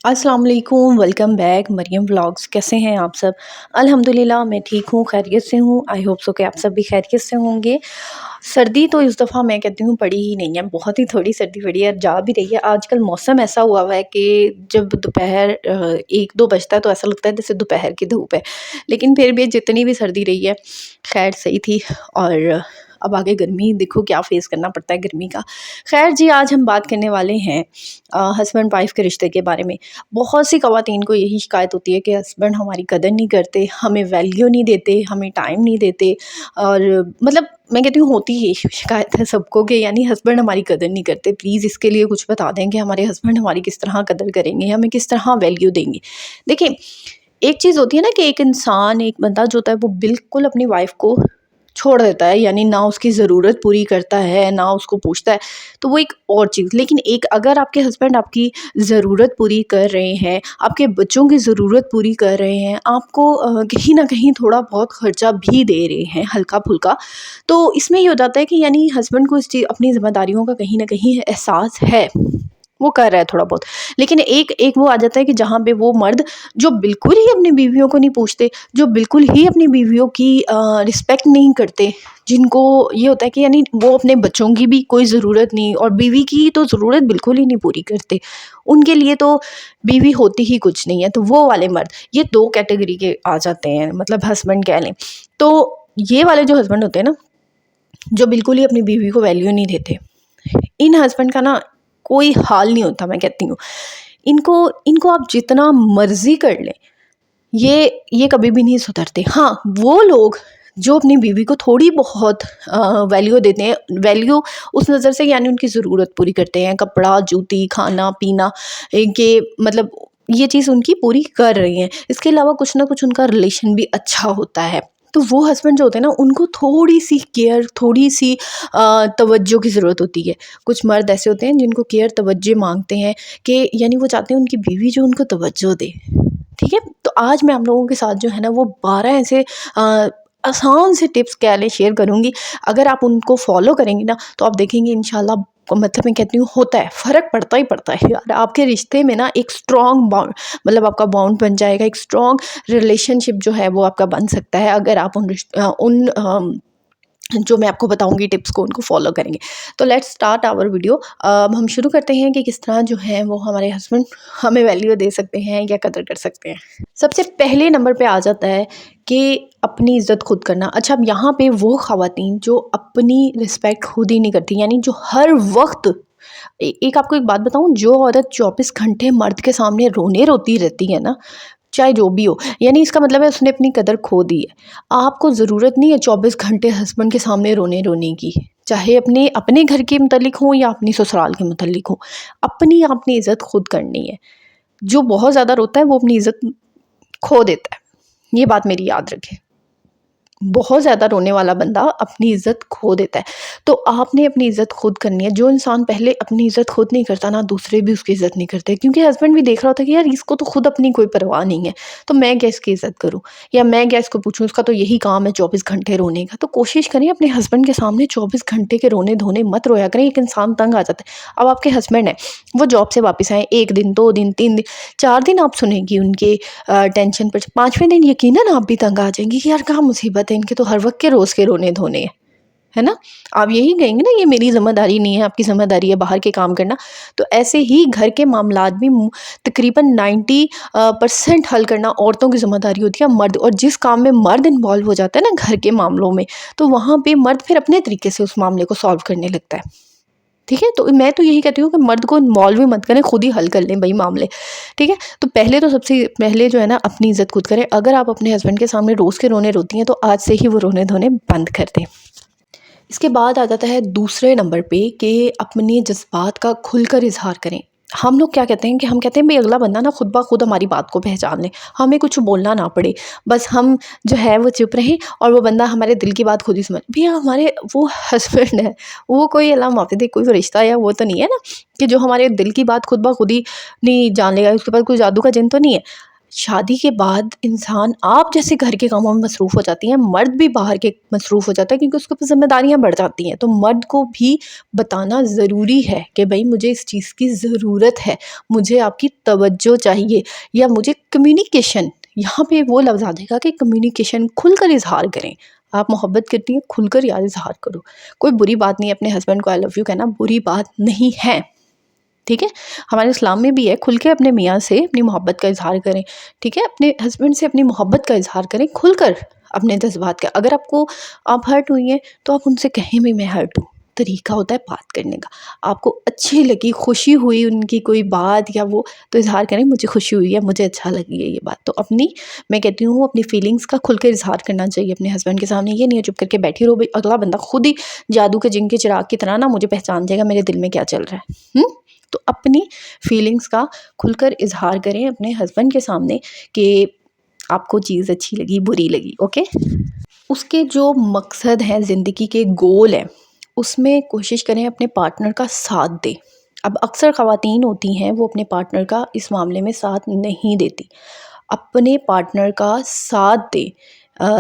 अस्सलाम वालेकुम, welcome back Maryam vlogs. कैसे हैं आप सब? अल्हम्दुलिल्लाह मैं ठीक हूँ, खैरियत से हूँ। आई होप सो कि आप सब भी खैरियत से होंगे। सर्दी तो इस दफ़ा मैं कहती हूँ पड़ी ही नहीं है, बहुत ही थोड़ी सर्दी पड़ी है, जा भी रही है। आजकल मौसम ऐसा हुआ हुआ है कि जब दोपहर 1-2 बजता है तो ऐसा लगता है जैसे दोपहर की धूप है। लेकिन फिर भी जितनी भी सर्दी रही है, खैर सही थी। और अब आगे गर्मी देखो क्या फ़ेस करना पड़ता है गर्मी का। खैर जी, आज हम बात करने वाले हैं हस्बैंड वाइफ़ के रिश्ते के बारे में। बहुत सी ख़वातीन को यही शिकायत होती है कि हस्बैंड हमारी कदर नहीं करते, हमें वैल्यू नहीं देते, हमें टाइम नहीं देते। और मतलब मैं कहती हूँ होती ही शिकायत है सबको कि यानी हस्बैंड हमारी कदर नहीं करते। प्लीज़ इसके लिए कुछ बता दें कि हमारे हस्बैंड हमारी किस तरह कदर करेंगे, हमें किस तरह वैल्यू देंगे। देखिए, एक चीज़ होती है ना कि एक इंसान, एक बंदा जो होता है वो बिल्कुल अपनी वाइफ़ को छोड़ देता है, यानी ना उसकी ज़रूरत पूरी करता है, ना उसको पूछता है, तो वो एक और चीज़। लेकिन एक अगर आपके हस्बैंड आपकी ज़रूरत पूरी कर रहे हैं, आपके बच्चों की ज़रूरत पूरी कर रहे हैं, आपको कहीं न कहीं थोड़ा बहुत खर्चा भी दे रहे हैं हल्का-फुल्का, तो इसमें ये हो जाता है कि यानी हस्बैंड को इस चीज़ अपनी ज़िम्मेदारियों का कहीं न कहीं एहसास है। वो कर रहा है थोड़ा बहुत। लेकिन एक एक वो आ जाता है कि जहाँ पे वो मर्द जो बिल्कुल ही अपनी बीवियों को नहीं पूछते, जो बिल्कुल ही अपनी बीवियों की रिस्पेक्ट नहीं करते, जिनको ये होता है कि यानी वो अपने बच्चों की भी कोई ज़रूरत नहीं और बीवी की तो ज़रूरत बिल्कुल ही नहीं पूरी करते। उनके लिए तो बीवी होती ही कुछ नहीं है, तो वो वाले मर्द, ये 2 कैटेगरी के आ जाते हैं, मतलब हस्बैंड कह लें। तो ये वाले जो हस्बैंड होते हैं ना, जो बिल्कुल ही अपनी बीवी को वैल्यू नहीं देते, इन हस्बैंड का ना कोई हाल नहीं होता, मैं कहती हूँ। इनको इनको आप जितना मर्ज़ी कर लें, ये कभी भी नहीं सुधरते। हाँ, वो लोग जो अपनी बीवी को थोड़ी बहुत वैल्यू देते हैं, वैल्यू उस नज़र से यानी उनकी ज़रूरत पूरी करते हैं, कपड़ा, जूती, खाना-पीना, के मतलब ये चीज़ उनकी पूरी कर रही हैं। इसके अलावा कुछ ना कुछ उनका रिलेशन भी अच्छा होता है। तो वो हस्बैंड जो होते हैं ना, उनको थोड़ी-सी केयर, थोड़ी-सी तवज्जो की ज़रूरत होती है। कुछ मर्द ऐसे होते हैं जिनको केयर, तवज्जो माँगते हैं कि यानी वो चाहते हैं उनकी बीवी जो उनको तवज्जो दे। ठीक है? तो आज मैं आप लोगों के साथ जो है ना वो 12 ऐसे आसान से टिप्स कह लें शेयर करूँगी। अगर आप उनको फ़ॉलो करेंगी ना तो आप देखेंगे इंशाल्लाह, मतलब मैं कहती हूँ होता है, फ़र्क पड़ता ही पड़ता है यार। आपके रिश्ते में ना एक स्ट्रॉन्ग बॉन्ड, मतलब आपका बॉन्ड बन जाएगा, एक स्ट्रॉन्ग रिलेशनशिप जो है वो आपका बन सकता है अगर आप जो मैं आपको बताऊँगी टिप्स को उनको फ़ॉलो करेंगे। तो लेट्स स्टार्ट आवर वीडियो। अब हम शुरू करते हैं कि किस तरह जो है वो हमारे हस्बैंड हमें वैल्यू दे सकते हैं या कदर कर सकते हैं। सबसे पहले नंबर पे आ जाता है कि अपनी इज़्ज़त खुद करना। अच्छा, अब यहाँ पे वो ख़वातीन जो अपनी रिस्पेक्ट खुद ही नहीं करती, यानी जो हर वक़्त एक आपको एक बात बताऊँ, जो औरत 24 घंटे मर्द के सामने रोने रोती रहती है ना, चाहे जो भी हो, यानी इसका मतलब है उसने अपनी कदर खो दी है। आपको ज़रूरत नहीं है 24 घंटे हस्बैंड के सामने रोने-रोने की, चाहे अपने अपने घर के मुतल्लिक हो या अपनी ससुराल के मुतल्लिक हो। अपनी आपने इज़्ज़त खुद करनी है। जो बहुत ज़्यादा रोता है वो अपनी इज़्ज़त खो देता है। ये बात मेरी याद रखें। बहुत ज़्यादा रोने वाला बंदा अपनी इज़्ज़त खो देता है। तो आपने अपनी इज़्ज़त खुद करनी है। जो इंसान पहले अपनी इज़्ज़त खुद नहीं करता ना, दूसरे भी उसकी इज़्ज़त नहीं करते, क्योंकि हस्बैंड भी देख रहा होता है कि यार इसको तो खुद अपनी कोई परवाह नहीं है, तो मैं क्या इसकी इज़्ज़त करूँ या मैं क्या इसको पूछूँ, इसका तो यही काम है 24 घंटे रोने का। तो कोशिश करें अपने हस्बैंड के सामने 24 घंटे के रोने-धोने मत रोया करें, एक इंसान तंग आ जाता है। अब आपके हस्बैंड हैं, वो जॉब से वापस आए, 1 दिन, 2 दिन, 3 दिन, 4 दिन आप सुनेंगी उनके टेंशन पर, 5वें दिन यकीनन आप भी तंग आ जाएँगी कि यार क्या मुसीबत है, इनके तो हर वक़्त के रोज़ के रोने-धोने हैं। है ना? आप यही कहेंगे ना, ये मेरी ज़िम्मेदारी नहीं है, आपकी ज़िम्मेदारी है बाहर के काम करना। तो ऐसे ही घर के मामलात भी तकरीबन 90 परसेंट हल करना औरतों की ज़िम्मेदारी होती है। मर्द, और जिस काम में मर्द इन्वॉल्व हो जाता है ना घर के मामलों में, तो वहाँ पे मर्द फिर अपने तरीके से उस मामले को सॉल्व करने लगता है। ठीक है? तो मैं तो यही कहती हूँ कि मर्द को इन्वॉल्व ही मत करें, खुद ही हल कर लें भई मामले। ठीक है? तो पहले तो सबसे पहले जो है ना अपनी इज़्ज़त खुद करें। अगर आप अपने हस्बैंड के सामने रोज़ के रोने रोती हैं तो आज से ही वो रोने-धोने बंद कर दें। इसके बाद आ जाता है दूसरे नंबर पे कि अपने जज़्बात का खुलकर इज़हार करें। हम लोग क्या कहते हैं कि हम कहते हैं भई अगला बंदा ना खुद ब खुद हमारी बात को पहचान ले, हमें कुछ बोलना ना पड़े, बस हम जो है वो चुप रहें और वो बंदा हमारे दिल की बात खुद ही समझ। भैया हमारे वो हस्बैंड है, वो कोई अल्लाह माफ़ी दे कोई रिश्ता या वो तो नहीं है ना कि जो हमारे दिल की बात खुद ब खुद ही नहीं जान लेगा, उसके पास कोई जादू का जिन तो नहीं है। शादी के बाद इंसान आप जैसे घर के कामों में मसरूफ़ हो जाती हैं, मर्द भी बाहर के मसरूफ़ हो जाता है क्योंकि उसके ऊपर ज़िम्मेदारियाँ बढ़ जाती हैं। तो मर्द को भी बताना ज़रूरी है कि भई मुझे इस चीज़ की ज़रूरत है, मुझे आपकी तवज्जो चाहिए, या मुझे कम्युनिकेशन, यहाँ पे वो लफ्ज़ आ जाएगा कि कम्युनिकेशन खुलकर इज़हार करें। आप मोहब्बत करती हैं, खुलकर यार इज़हार करो। कोई बुरी बात नहीं है अपने हस्बैंड को आई लव यू कहना, बुरी बात नहीं है। ठीक है? हमारे इस्लाम में भी है, खुल के अपने मियाँ से अपनी मोहब्बत का इज़हार करें, ठीक है? अपने हस्बैंड से अपनी मोहब्बत का इज़हार करें, खुलकर अपने जज़्बात का। अगर आपको आप हर्ट हुई हैं, तो आप उनसे कहें भी मैं हर्ट हूँ। तरीका होता है बात करने का। आपको अच्छी लगी, खुशी हुई उनकी कोई बात या वो, तो इज़हार करें मुझे खुशी हुई है, मुझे अच्छा लगी है ये बात। तो अपनी, मैं कहती हूँ अपनी फीलिंग्स का खुल के इज़हार करना चाहिए अपने हस्बैंड के सामने। ये नहीं है चुप करके बैठी रहो, भई अगला बंदा खुद ही जादू के जिन के चिराग की तरह ना मुझे पहचान जाएगा मेरे दिल में क्या चल रहा है। हुँ? तो अपनी फीलिंग्स का खुलकर इज़हार करें अपने हस्बैंड के सामने कि आपको चीज़ अच्छी लगी, बुरी लगी, ओके? उसके जो मकसद हैं, ज़िंदगी के गोल हैं, उसमें कोशिश करें अपने पार्टनर का साथ दें। अब अक्सर ख़वातीन होती हैं वो अपने पार्टनर का इस मामले में साथ नहीं देती। अपने पार्टनर का साथ दें,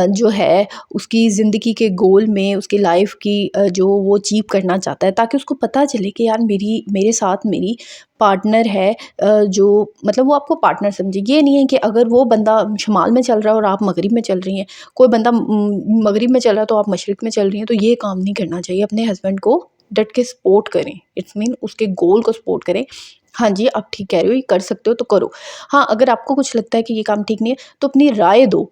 जो है उसकी ज़िंदगी के गोल में, उसकी लाइफ़ की जो वो अचीव करना चाहता है, ताकि उसको पता चले कि यार मेरे साथ मेरी पार्टनर है, जो मतलब वो आपको पार्टनर समझे। ये नहीं है कि अगर वो बंदा शुमाल में चल रहा है और आप मगरिब में चल रही हैं, कोई बंदा मगरिब में चल रहा है तो आप मशरिक़ में चल रही हैं, तो ये काम नहीं करना चाहिए। अपने हस्बैंड को डट के सपोर्ट करें, इट्स मीन उसके गोल को सपोर्ट करें। हाँ जी, आप ठीक कह रहे हो, ये कर सकते हो तो करो। हाँ, अगर आपको कुछ लगता है कि ये काम ठीक नहीं है, तो अपनी राय दो।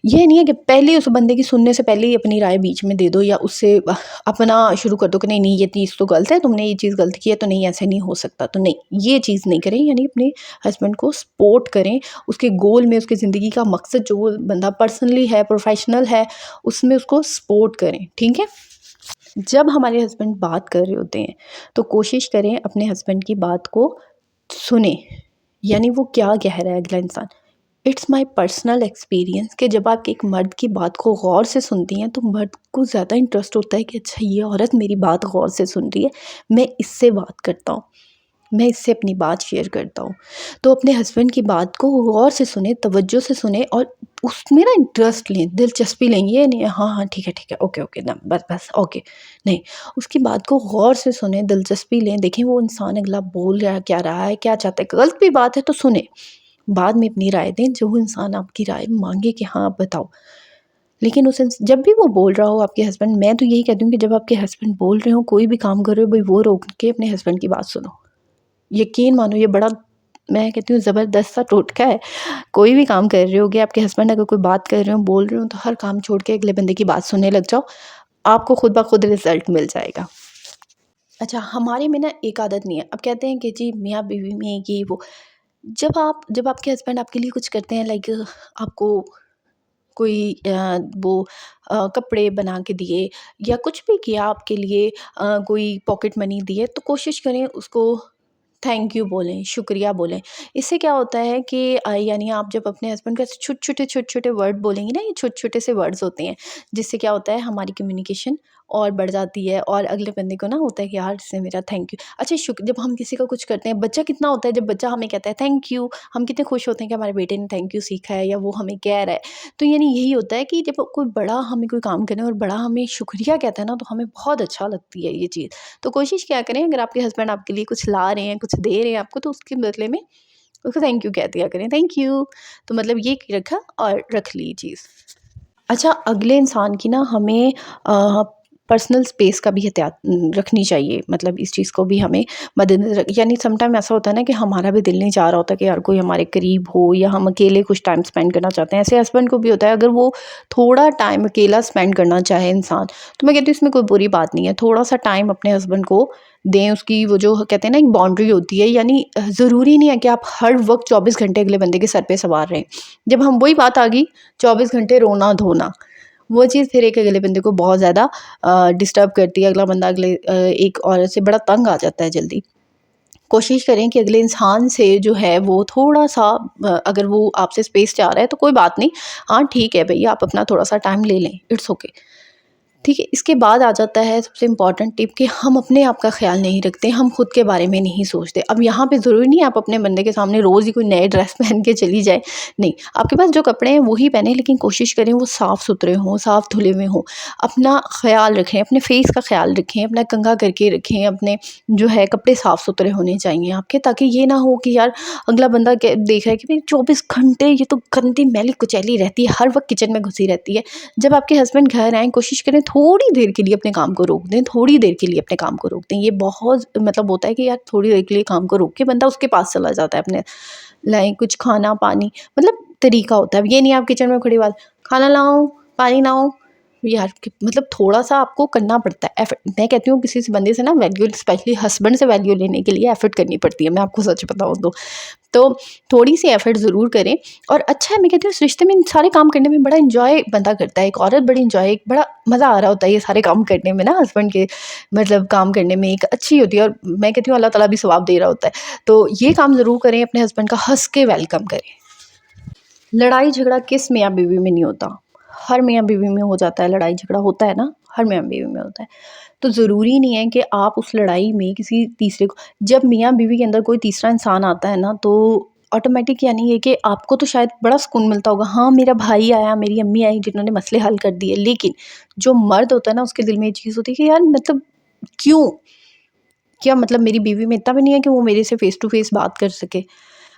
ये नहीं है कि पहले ही उस बंदे की सुनने से पहले ही अपनी राय बीच में दे दो, या उससे अपना शुरू कर दो कि नहीं नहीं ये चीज़ तो गलत है, तुमने ये चीज़ गलत की है, तो नहीं ऐसे नहीं हो सकता, तो नहीं, ये चीज़ नहीं करें। यानी अपने हस्बैंड को सपोर्ट करें, उसके गोल में, उसकी ज़िंदगी का मकसद जो वो बंदा पर्सनली है, प्रोफेशनल है, उसमें उसको सपोर्ट करें, ठीक है? जब हमारे हस्बैंड बात कर रहे होते हैं, तो कोशिश करें अपने हस्बैंड की बात को सुने, यानी वो क्या कह रहा है अगला इंसान। इट्स माई पर्सनल एक्सपीरियंस कि जब आप एक मर्द की बात को गौर से सुनती हैं, तो मर्द को ज़्यादा इंटरेस्ट होता है कि अच्छा ये औरत मेरी बात गौर से सुन रही है, मैं इससे बात करता हूँ, मैं इससे अपनी बात शेयर करता हूँ। तो अपने हस्बैंड की बात को गौर से सुने, तवज्जो से सुने, और उसमें ना इंटरेस्ट लें, दिलचस्पी लें। ये नहीं है हाँ हाँ ठीक है ओके ओके ना बस बस ओके, नहीं, उसकी बात को गौर से सुने, दिलचस्पी लें, देखें वो इंसान अगला बोल रहा है, क्या रहा है, क्या चाहता है। गलत भी बात है तो सुने, बाद में अपनी राय दें, जो वो इंसान आपकी राय मांगे कि हाँ आप बताओ। लेकिन जब भी वो बोल रहा हो आपके हस्बैंड, मैं तो यही कहती हूँ कि जब आपके हस्बैंड बोल रहे हो, कोई भी काम कर रहे हो, भाई वो रोक के अपने हस्बैंड की बात सुनो। यकीन मानो ये बड़ा, मैं कहती हूँ ज़बरदस्त सा टोटका है। कोई भी काम कर रहे होगे, आपके हस्बैंड अगर कोई बात कर रहे हो, बोल रहे हो, तो हर काम छोड़ के अगले बंदे की बात सुनने लग जाओ, आपको खुद ब खुद रिजल्ट मिल जाएगा। अच्छा, हमारे में ना एक आदत नहीं है। अब कहते हैं कि जी मियाँ बीवी में ये वो, जब आपके हस्बैंड आपके लिए कुछ करते हैं, लाइक आपको कोई वो कपड़े बना के दिए, या कुछ भी किया आपके लिए, कोई पॉकेट मनी दिए, तो कोशिश करें उसको थैंक यू बोलें, शुक्रिया बोलें। इससे क्या होता है कि यानी आप जब अपने हस्बैंड को छोटे-छोटे वर्ड बोलेंगी ना, ये छोटे-छोटे से वर्ड्स होते हैं, जिससे क्या होता है हमारी कम्युनिकेशन और बढ़ जाती है, और अगले बंदे को ना होता है कि यार इसने मेरा थैंक यू। अच्छा, जब हम किसी का कुछ करते हैं, बच्चा कितना होता है जब बच्चा हमें कहता है थैंक यू, हम कितने खुश होते हैं कि हमारे बेटे ने थैंक यू सीखा है या वो हमें कह रहा है। तो यानी यही होता है कि जब कोई बड़ा हमें कोई काम करे और बड़ा हमें शुक्रिया कहता है ना, तो हमें बहुत अच्छा लगती है ये चीज़। तो कोशिश क्या करें, अगर आपके हस्बैंड आपके लिए कुछ ला रहे हैं, कुछ दे रहे हैं आपको, तो उसके बदले में उसको थैंक यू कह दिया करें, थैंक यू। तो मतलब ये रखा और रख ली चीज़। अच्छा, अगले इंसान की ना हमें पर्सनल स्पेस का भी एहतियात रखनी चाहिए। मतलब इस चीज़ को भी हमें मद्देनज़र यानी समटाइम ऐसा होता है ना कि हमारा भी दिल नहीं चाह रहा होता कि यार कोई हमारे करीब हो, या हम अकेले कुछ टाइम स्पेंड करना चाहते हैं। ऐसे हस्बैंड को भी होता है, अगर वो थोड़ा टाइम अकेला स्पेंड करना चाहे इंसान, तो मैं कहती हूँ इसमें कोई बुरी बात नहीं है। थोड़ा-सा टाइम अपने हस्बैंड को दें, उसकी वो जो कहते हैं ना एक बाउंड्री होती है, यानी ज़रूरी नहीं है कि आप हर वक़्त 24 घंटे अगले बंदे के सर पे सवार रहें। जब हम वही बात आ गई 24 घंटे रोना-धोना, वो चीज़ फिर एक अगले बंदे को बहुत ज़्यादा डिस्टर्ब करती है। अगला बंदा एक औरत से बड़ा तंग आ जाता है जल्दी। कोशिश करें कि अगले इंसान से जो है वो थोड़ा-सा, अगर वो आपसे स्पेस चाह रहा है तो कोई बात नहीं, हाँ ठीक है भई आप अपना थोड़ा-सा टाइम ले लें, इट्स ओके। ठीक है, इसके बाद आ जाता है सबसे इम्पॉर्टेंट टिप कि हम अपने आप का ख्याल नहीं रखते, हम खुद के बारे में नहीं सोचते। अब यहाँ पे ज़रूरी नहीं है आप अपने बंदे के सामने रोज़ ही कोई नए ड्रेस पहन के चली जाए, नहीं, आपके पास जो कपड़े हैं वही पहने, लेकिन कोशिश करें वो साफ़ सुथरे हों, साफ़ धुले हुए हों। अपना ख्याल रखें, अपने फेस का ख्याल रखें, अपना कंघा करके रखें, अपने जो है कपड़े साफ़ सुथरे होने चाहिए आपके, ताकि ये ना हो कि यार अगला बंदा देख रहा है कि भाई 24 घंटे ये तो गंदी मैली कुचैली रहती है, हर वक्त किचन में घुसी रहती है। जब आपके हस्बैंड घर आएँ, कोशिश करें थोड़ी देर के लिए अपने काम को रोक दें, थोड़ी देर के लिए अपने काम को रोक दें। ये बहुत मतलब होता है कि यार थोड़ी देर के लिए काम को रोक के बंदा उसके पास चला जाता है, अपने लाए कुछ खाना पानी, मतलब तरीका होता है। अब ये नहीं आप किचन में खड़ी बात, खाना लाऊं, पानी लाऊं, यार मतलब थोड़ा सा आपको करना पड़ता है एफर्ट। मैं कहती हूँ किसी से बंदे से ना वैल्यू, स्पेशली हस्बैंड से वैल्यू लेने के लिए एफर्ट करनी पड़ती है, मैं आपको सच बताऊँ तो थोड़ी सी एफर्ट ज़रूर करें। और अच्छा है, मैं कहती हूँ इस रिश्ते में इन सारे काम करने में बड़ा इंजॉय बंदा करता है, एक औरत बड़ी इंजॉय, एक बड़ा मज़ा आ रहा होता है ये सारे काम करने में ना, हस्बैंड के मतलब काम करने में एक अच्छी होती है। और मैं कहती हूँ अल्लाह ताला भी सवाब दे रहा होता है। तो ये काम ज़रूर करें, अपने हस्बैंड का हंस के वेलकम करें। लड़ाई झगड़ा किस मियाँ बीवी में नहीं होता, हर मियाँ बीवी में हो जाता है, लड़ाई झगड़ा होता है ना, हर मियाँ बीवी में होता है। तो ज़रूरी नहीं है कि आप उस लड़ाई में किसी तीसरे को, जब मियाँ बीवी के अंदर कोई तीसरा इंसान आता है ना, तो ऑटोमेटिक यानी ये कि आपको तो शायद बड़ा सुकून मिलता होगा, हाँ मेरा भाई आया, मेरी अम्मी आई जिन्होंने मसले हल कर दिए, लेकिन जो मर्द होता है ना उसके दिल में ये चीज़ होती है कि यार मतलब क्यों, क्या मतलब मेरी बीवी में इतना भी नहीं है कि वो मेरे से फ़ेस टू फ़ेस बात कर सके।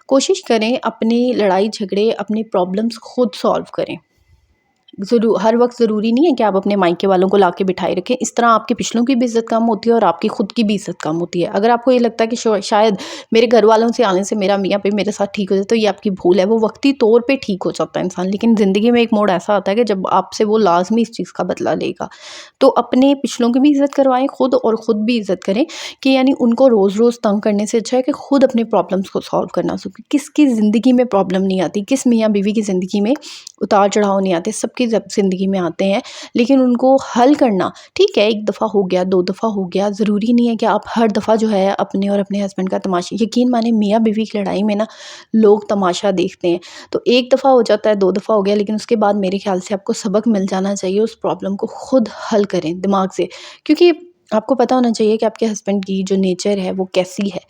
कोशिश करें अपनी लड़ाई झगड़े, अपनी प्रॉब्लम्स खुद सॉल्व करें। हर वक़्त ज़रूरी नहीं है कि आप अपने मायके वालों को लाके बिठाए रखें। इस तरह आपके पिछलों की भी इज़्ज़त कम होती है और आपकी खुद की भी इज़्ज़त कम होती है। अगर आपको ये लगता है कि शायद मेरे घर वालों से आने से मेरा मियाँ भी मेरे साथ ठीक हो जाए, तो ये आपकी भूल है। वो वक़्ती तौर पे ठीक हो जाता है इंसान, लेकिन ज़िंदगी में एक मोड़ ऐसा आता है कि जब आपसे वो लाज़मी इस चीज़ का बदला लेगा। तो अपने पिछलों की भी इज़्ज़त करवाएँ खुद, और खुद भी इज़्ज़त करें, कि यानी उनको रोज़-रोज़ तंग करने से अच्छा है कि खुद अपने प्रॉब्लम्स को सॉल्व करना सीखें। किसकी ज़िंदगी में प्रॉब्लम नहीं आती, किस मियाँ-बीवी की ज़िंदगी में उतार-चढ़ाव नहीं आते, सबकी ज़िंदगी में आते हैं, लेकिन उनको हल करना, ठीक है, 1 दफ़ा हो गया, 2 दफ़ा हो गया, ज़रूरी नहीं है कि आप हर दफ़ा जो है अपने और अपने हस्बैंड का तमाशा, यकीन मानिए मियाँ-बीवी की लड़ाई में ना लोग तमाशा देखते हैं। तो 1 दफ़ा हो जाता है, 2 दफ़ा हो गया, लेकिन उसके बाद मेरे ख़्याल से आपको सबक मिल जाना चाहिए, उस प्रॉब्लम को खुद हल करें दिमाग से। क्योंकि आपको पता होना चाहिए कि आपके हस्बैंड की जो नेचर है वो कैसी है,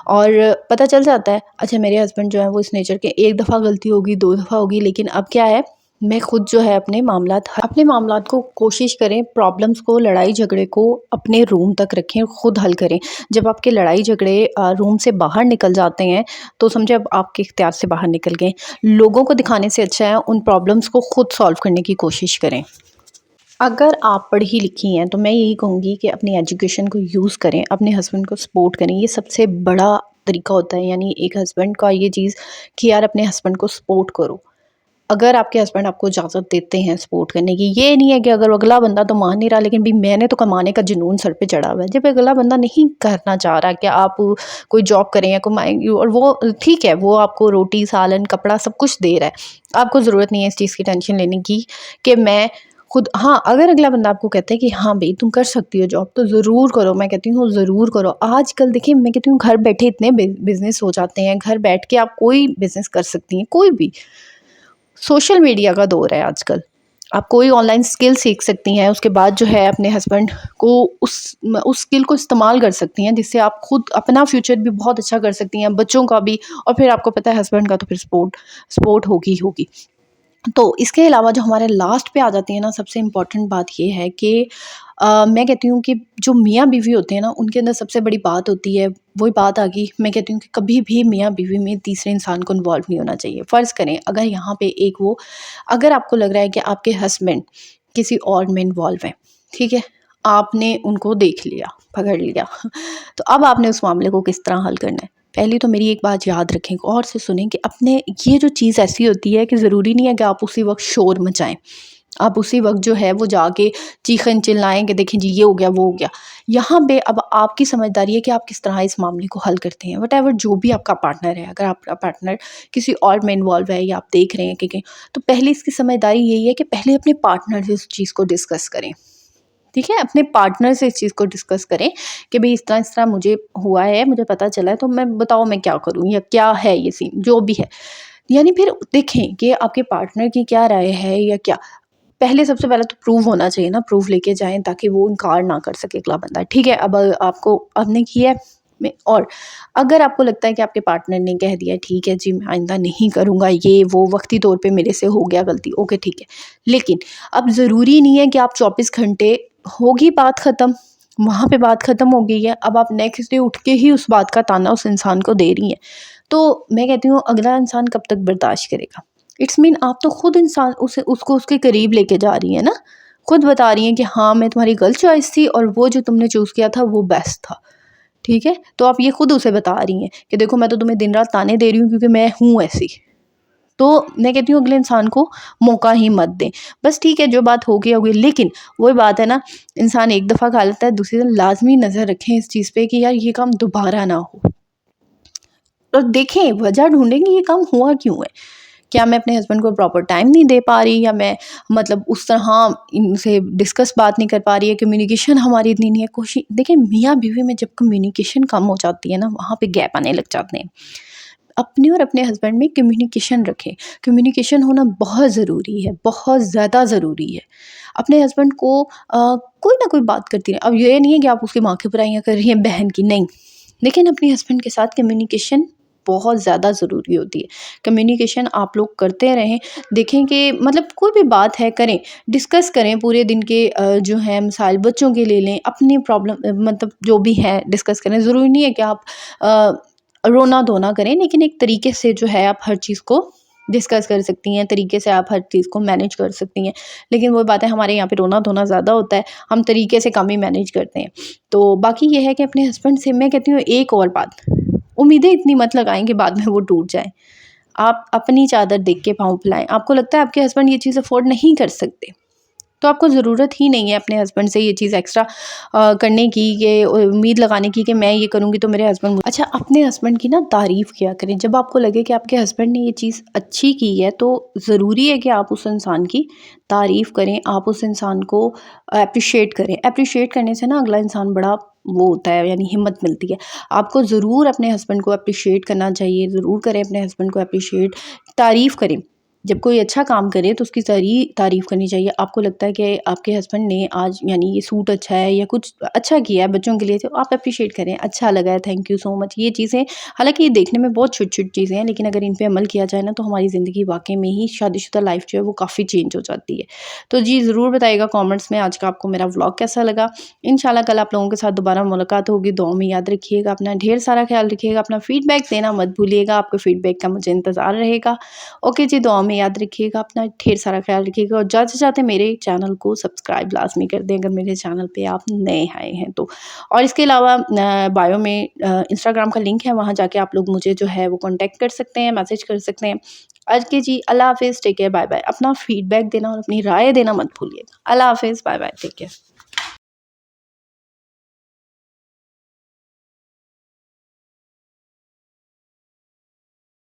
और पता चल जाता है, अच्छा मेरे हस्बैंड जो है वो इस नेचर के, 1 दफ़ा गलती होगी, 2 दफ़ा होगी, लेकिन अब क्या है, मैं खुद जो है अपने मामलात को कोशिश करें, प्रॉब्लम्स को, लड़ाई झगड़े को अपने रूम तक रखें, खुद हल करें। जब आपके लड़ाई झगड़े रूम से बाहर निकल जाते हैं, तो समझे अब आपके इख्तियार से बाहर निकल गए। लोगों को दिखाने से अच्छा है उन प्रॉब्लम्स को खुद सॉल्व करने की कोशिश करें। अगर आप पढ़ी लिखी हैं तो मैं यही कहूँगी कि अपनी एजुकेशन को यूज़ करें, अपने हस्बैंड को सपोर्ट करें, ये सबसे बड़ा तरीका होता है। यानी एक हस्बैंड का ये चीज़ कि यार अपने हस्बैंड को सपोर्ट करो। अगर आपके हस्बैंड आपको इजाज़त देते हैं सपोर्ट करने की, ये नहीं है कि अगर अगला बंदा तो मान नहीं रहा, लेकिन भई मैंने तो कमाने का जुनून सर पे चढ़ा हुआ है। जब अगला बंदा नहीं करना चाह रहा कि आप कोई जॉब करें या कमाएँ, और वो ठीक है, वो आपको रोटी, सालन, कपड़ा सब कुछ दे रहा है। आपको ज़रूरत नहीं है इस चीज़ की टेंशन लेने की कि मैं खुद, हाँ, अगर अगला बंदा आपको कहता है कि हाँ भई तुम कर सकती हो जॉब, तो ज़रूर करो, मैं कहती हूँ ज़रूर करो। आजकल देखिए, मैं कहती हूँ घर बैठे इतने बिज़नेस हो जाते हैं, घर बैठ के आप कोई बिज़नेस कर सकती हैं, कोई भी। सोशल मीडिया का दौर है आजकल। आप कोई ऑनलाइन स्किल सीख सकती हैं, उसके बाद जो है अपने हस्बैंड को उस स्किल को इस्तेमाल कर सकती हैं, जिससे आप खुद अपना फ्यूचर भी बहुत अच्छा कर सकती हैं, बच्चों का भी, और फिर आपको पता है हस्बैंड का तो फिर सपोर्ट होगी ही होगी। तो इसके अलावा जो हमारे लास्ट पे आ जाती है ना, सबसे इम्पोर्टेंट बात ये है कि मैं कहती हूँ कि जो मियाँ-बीवी होते हैं ना, उनके अंदर सबसे बड़ी बात होती है, वही बात आ गई, मैं कहती हूँ कि कभी भी मियाँ-बीवी में तीसरे इंसान को इन्वॉल्व नहीं होना चाहिए। फ़र्ज़ करें अगर यहाँ पे अगर आपको लग रहा है कि आपके हस्बैंड किसी और में इन्वॉल्व हैं, ठीक है? आपने उनको देख लिया, पकड़ लिया, तो अब आपने उस मामले को किस तरह हल करना है? पहली तो मेरी एक बात याद रखें, गौर से सुनें कि अपने, ये जो चीज़ ऐसी होती है कि ज़रूरी नहीं है कि आप उसी वक़्त शोर मचाएँ। आप उसी वक़्त जो है वो जाके चीखें-चिल्लाएँ कि देखें जी ये हो गया, वो हो गया। यहाँ पे अब आपकी समझदारी है कि आप किस तरह इस मामले को हल करते हैं। व्हाटएवर जो भी आपका पार्टनर है, अगर आपका पार्टनर किसी और में इन्वॉल्व है या आप देख रहे हैं कि तो पहले इसकी समझदारी यही है कि पहले अपने पार्टनर से इस चीज़ को डिस्कस करें। ठीक है? अपने पार्टनर से इस चीज़ को डिस्कस करें कि भई इस तरह मुझे हुआ है, मुझे पता चला है, तो बताओ मैं क्या करूँ, या क्या है ये सीन, जो भी है। यानी फिर देखें कि आपके पार्टनर की क्या राय है या क्या। पहले सबसे पहले तो प्रूव होना चाहिए ना, प्रूफ लेके जाएँ ताकि वो इनकार ना कर सके अगला बंदा। ठीक है, अब आपको आपने किया है और अगर आपको लगता है कि आपके पार्टनर ने कह दिया ठीक है जी मैं आइंदा नहीं करूँगा ये वो, वक्ती तौर पे मेरे से हो गया गलती, ओके ठीक है। लेकिन अब ज़रूरी नहीं है कि आप 24 घंटे होगी बात ख़त्म, वहाँ पे बात ख़त्म हो गई है, अब आप नेक्स्ट डे उठ के ही उस बात का ताना उस इंसान को दे रही हैं। तो मैं कहती हूँ अगला इंसान कब तक बर्दाश्त करेगा? इट्स मीन आप तो खुद इंसान उसे उसको उसके करीब लेके जा रही हैं ना, खुद बता रही हैं कि हाँ मैं तुम्हारी गलत चॉइस थी और वो जो तुमने चूज़ किया था वो बेस्ट था। ठीक है? तो आप ये खुद उसे बता रही हैं कि देखो मैं तो तुम्हें दिन रात ताने दे रही हूँ क्योंकि मैं हूँ ऐसी। तो मैं कहती हूँ अगले इंसान को मौका ही मत दें। बस ठीक है जो बात हो गई हो गई, लेकिन वही बात है ना, इंसान एक दफ़ा खा लेता है, दूसरी दिन लाज़मी नज़र रखें इस चीज़ पे कि यार ये काम दोबारा ना हो। और देखें वजह ढूँढें कि ये काम हुआ क्यों है? क्या मैं अपने हस्बैंड को प्रॉपर टाइम नहीं दे पा रही, या मैं मतलब उस तरह इनसे डिस्कस बात नहीं कर पा रही है, कम्युनिकेशन हमारी इतनी नहीं है। कोशिश देखिए मियाँ बीवी में जब कम्युनिकेशन कम हो जाती है ना, वहाँ पे गैप आने लग जाते हैं। अपने और अपने हस्बैंड में कम्युनिकेशन रखें। कम्युनिकेशन होना बहुत ज़रूरी है, बहुत ज़्यादा ज़रूरी है। अपने हस्बैंड को कोई ना कोई बात करती रहें। अब ये नहीं है कि आप उसकी माँ की बुराइयाँ कर रही हैं, बहन की, नहीं। लेकिन अपने हस्बैंड के साथ कम्युनिकेशन बहुत ज़्यादा ज़रूरी होती है। कम्युनिकेशन आप लोग करते रहें, देखें कि मतलब कोई भी बात है करें, डिस्कस करें पूरे दिन के जो है मसाइल बच्चों के ले लें, अपनी प्रॉब्लम मतलब जो भी है डिस्कस करें। ज़रूरी नहीं है कि आप अ, रोना-धोना करें, लेकिन एक तरीके से जो है आप हर चीज़ को डिस्कस कर सकती हैं, तरीके से आप हर चीज़ को मैनेज कर सकती हैं। लेकिन वो बात है हमारे यहाँ पे रोना-धोना ज़्यादा होता है, हम तरीके से कम ही मैनेज करते हैं। तो बाकी ये है कि अपने हस्बैंड से मैं कहती हूँ एक और बात, उम्मीदें इतनी मत लगाएँ कि बाद में वो टूट जाएँ। आप अपनी चादर देख के पाँव फैलाएँ। आपको लगता है आपके हस्बैंड ये चीज़ अफ़ोर्ड नहीं कर सकते, तो आपको ज़रूरत ही नहीं है अपने हस्बैंड से ये चीज़ एक्स्ट्रा करने की, ये उम्मीद लगाने की कि मैं ये करूँगी तो मेरे हस्बैंड अच्छा अपने हस्बैंड की ना तारीफ़ किया करें। जब आपको लगे कि आपके हस्बैंड ने ये चीज़ अच्छी की है, तो ज़रूरी है कि आप उस इंसान की तारीफ़ करें, आप उस इंसान को एप्रिशिएट करें। एप्रिशिएट करने से ना अगला इंसान बड़ा वो होता है, यानी हिम्मत मिलती है। आपको ज़रूर अपने हस्बैंड को एप्रिशिएट करना चाहिए, ज़रूर करें अपने हस्बैंड को एप्रिशिएट, तारीफ़ करें। जब कोई अच्छा काम करे तो उसकी तारीफ़ करनी चाहिए। आपको लगता है कि आपके हस्बैंड ने आज यानी ये सूट अच्छा है या कुछ अच्छा किया है बच्चों के लिए, तो आप एप्रिशिएट करें, अच्छा लगा है, थैंक यू सो मच। ये चीज़ें हालाँकि ये देखने में बहुत छोटी-छोटी चीज़ें हैं, लेकिन अगर इन पे अमल किया जाए ना तो हमारी ज़िंदगी वाक़ई में ही शादीशुदा लाइफ़ जो है वो काफ़ी चेंज हो जाती है। तो जी ज़रूर बताइएगा कमेंट्स में आज का आपको मेरा व्लॉग कैसा लगा। इंशाल्लाह कल आप लोगों के साथ दोबारा मुलाकात होगी। दुआओं में याद रखिएगा, अपना ढेर सारा ख़्याल रखिएगा, अपना फ़ीडबैक देना मत भूलिएगा। आपके फ़ीडबैक का मुझे इंतज़ार रहेगा। ओके जी, दुआ में याद रखिएगा, अपना ढेर सारा ख्याल रखिएगा और जाते-जाते मेरे चैनल को सब्सक्राइब लाज़मी कर दें अगर मेरे चैनल पे आप नए आए हैं तो। और इसके अलावा बायो में इंस्टाग्राम का लिंक है, वहाँ जाके आप लोग मुझे जो है वो कॉन्टैक्ट कर सकते हैं, मैसेज कर सकते हैं। ओके जी, अल्लाह हाफ़िज़, टेक केयर, बाय-बाय। अपना फीडबैक देना और अपनी राय देना मत भूलिएगा। अल्लाह हाफ़िज़, बाय-बाय, टेक केयर।